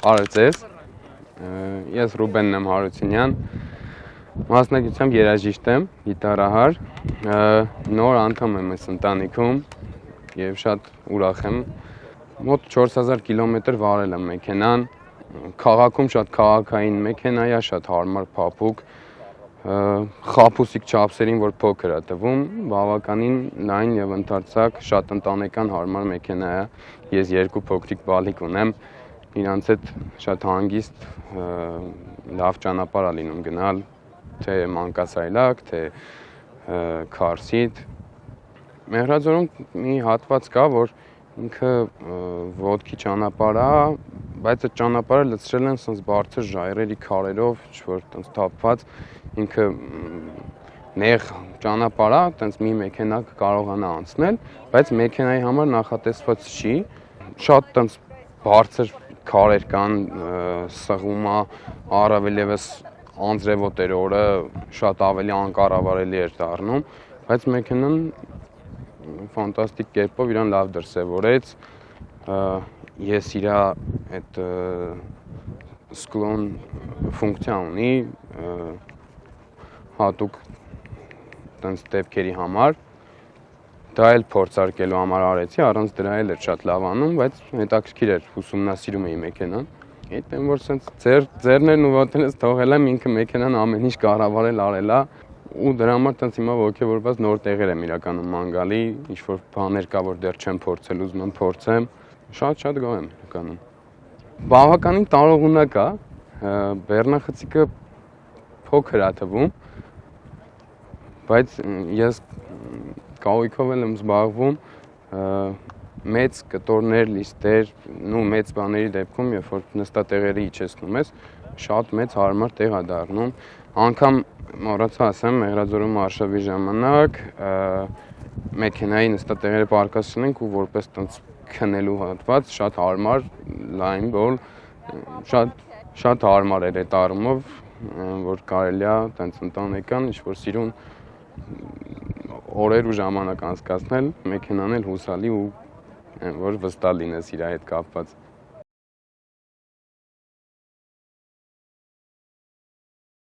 Բարև ձեզ, ես Ռուբենն եմ Հարությունյան, մասնագիտությամբ երաժիշտ եմ, գիտարահար, նոր անդամ եմ այս ընտանիքում և շատ ուրախ եմ, մոտ 4000 կիլոմետր վարել եմ մեքենան, քաղաքում շատ քաղաքային մեքենա է, շատ հարմար փափուկ, խաբուսիկ չափսերին, որ փոքր է տվում, բավականին լայն և ընդարձակ շատ ընտանեկան հարմար մեքենա է, ես երկու փոքրիկ բալիկ ունեմ, իրանց հետ շատ հանգիստ լավ ճանապարհ է լինում գնալ, թե մանկասայլակ, թե քարսիդ։ Մեղրաձորում մի հատված կա, որ ինքը ոտքի ճանապարհ է, բայց այդ ճանապարհը լցրել են սենց բարձր ժայռերի քարերով, ինչ-որ տենց թափված, ինքը նեղ ճանապարհ է, տենց մի մեքենա կարողանա անցնել, բայց մեքենայի համար նախատեսված չի, շատ տենց բարձր քարեր կան, սղում է, առավել ևս անձրևոտեր օրը շատ ավելի անկառավարելի էր դառնում, բայց մեքենան ֆանտաստիկ կերպով իրան լավ դրսևորեց, ես իր այդ սկլոն ֆունկցիա ունի, հատուկ տենց դեպքերի համար, դա էլ փորձարկելու համար արեցի, առանց դրա էլ էր շատ լավ անում, բայց հետաքրքիր էր, ուսումնասիրում էի մեքենան, հետո որ սենց ձեռներն ու ոտներս թողել եմ, ինքը մեքենան ամեն ինչ կառավարել արել է, ու դրա համար տենց հիմա ոգևորված նոր տեղեր եմ իրականում ման գալի, ինչ-որ բաներ կա, որ դեռ չեմ փորձել, ուզում եմ փորձեմ, շատ գոհ եմ իրականում։ Բավականին տարողունակ է, բեռնախցիկը փոքր է թվում, բայց ես կահույքով եմ զբաղվում, մեծ կտորներ, լիստեր, մեծ բաների դեպքում, երբ որ նստատեղերի իջեցնում ես, շատ մեծ հարմար տեղ է դառնում, անգամ մոռացա ասեմ, Մեղրաձորում արշավի ժամանակ մեքենայի նստատեղերը պարկասել ենք ու որպես տենց քնելու հատված, շատ հարմար, լայն բոլ, շատ հարմար էր այդ առումով, որ կարելի է տենց ընտանեկան, ինչ-որ սիրուն օրեր ու ժամանակ անցկացնել, մեքենան էլ հուսալի ու որ վստահ լինես իր հետ կապված։